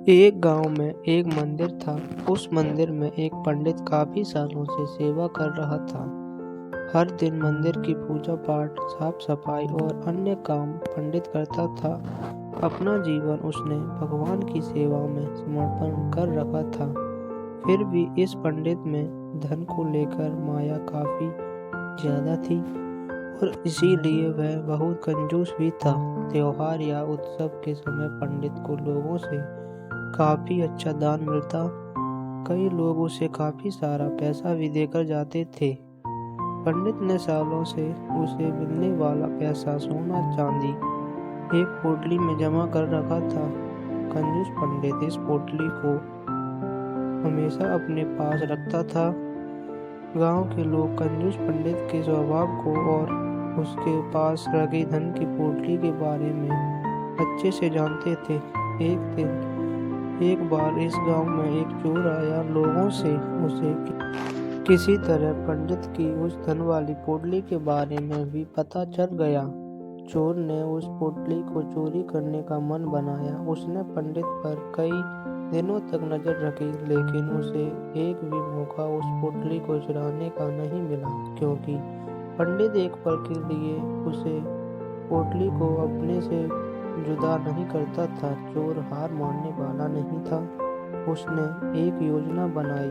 एक गांव में एक मंदिर था। उस मंदिर में एक पंडित काफी सालों से सेवा कर रहा था। हर दिन मंदिर की पूजा पाठ, साफ सफाई और अन्य काम पंडित करता था। अपना जीवन उसने भगवान की सेवा में समर्पण कर रखा था। फिर भी इस पंडित में धन को लेकर माया काफी ज्यादा थी और इसीलिए वह बहुत कंजूस भी था। त्योहार या उत्सव के समय पंडित को लोगों से काफी अच्छा दान मिलता। कई लोग उसे काफी सारा पैसा भी देकर जाते थे। पंडित ने सालों से उसे मिलने वाला पैसा सोना चांदी एक पोटली में जमा कर रखा था। कंजूस पंडित इस पोटली को हमेशा अपने पास रखता था। गांव के लोग कंजूस पंडित के स्वभाव को और उसके पास रखी धन की पोटली के बारे में अच्छे से जानते थे। एक बार इस गांव में एक चोर आया। लोगों से उसे किसी तरह पंडित की उस धन वाली पोटली के बारे में भी पता चल गया। चोर ने उस पोटली को चोरी करने का मन बनाया। उसने पंडित पर कई दिनों तक नजर रखी, लेकिन उसे एक भी मौका उस पोटली को चुराने का नहीं मिला, क्योंकि पंडित एक पल के लिए उसे पोटली को अपने से जुदा नहीं करता था। चोर हार मानने वाला नहीं था। उसने एक योजना बनाई।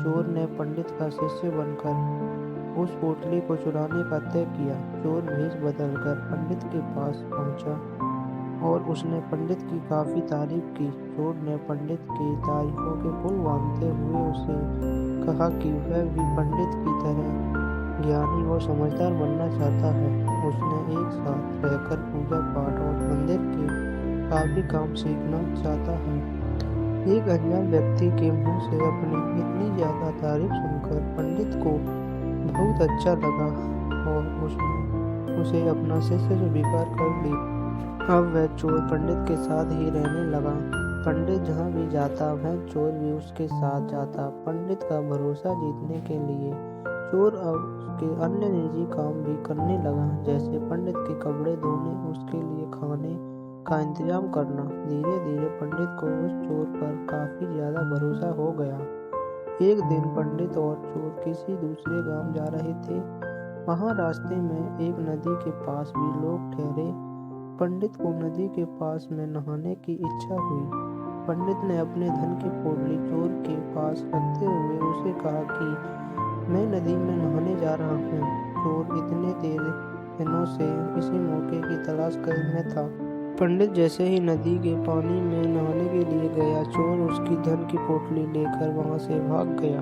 चोर ने पंडित का शिष्य बनकर उस पोटली को चुराने का तय किया। चोर भेष बदलकर पंडित के पास पहुंचा और उसने पंडित की काफी तारीफ की। चोर ने पंडित की तारीफों के पुल बांधते हुए उसे कहा कि वह भी पंडित की तरह ज्ञानी और समझदार बनना चाहता है। उसने एक साथ रहकर पूजा पाठ और मंदिर के काफी काम सीखना चाहता है। एक अनजान व्यक्ति के मुंह से अपनी इतनी ज्यादा तारीफ सुनकर पंडित को बहुत अच्छा लगा और उसने उसे अपना शिष्य स्वीकार कर लिया। अब वह चोर पंडित के साथ ही रहने लगा। पंडित जहाँ भी जाता वह चोर भी उसके साथ जाता। पंडित का भरोसा जीतने के लिए चोर अब उसके अन्य निजी काम भी करने लगा, जैसे पंडित के कपड़े धोने, उसके लिए खाने का इंतजाम करना। धीरे धीरे पंडित को उस चोर पर काफी ज्यादा भरोसा हो गया। एक दिन पंडित और चोर किसी दूसरे गांव जा रहे थे। वहां रास्ते में एक नदी के पास भी लोग ठहरे। पंडित को नदी के पास में नहाने की इच्छा हुई। पंडित ने अपने धन की पोटली चोर के पास रखते हुए उसे कहा कि मैं नदी में नहाने जा रहा हूँ। चोर इतने दिनों से इसी मौके की तलाश में था। पंडित जैसे ही नदी के पानी में नहाने के लिए गया, चोर उसकी धन की पोटली लेकर वहां से भाग गया।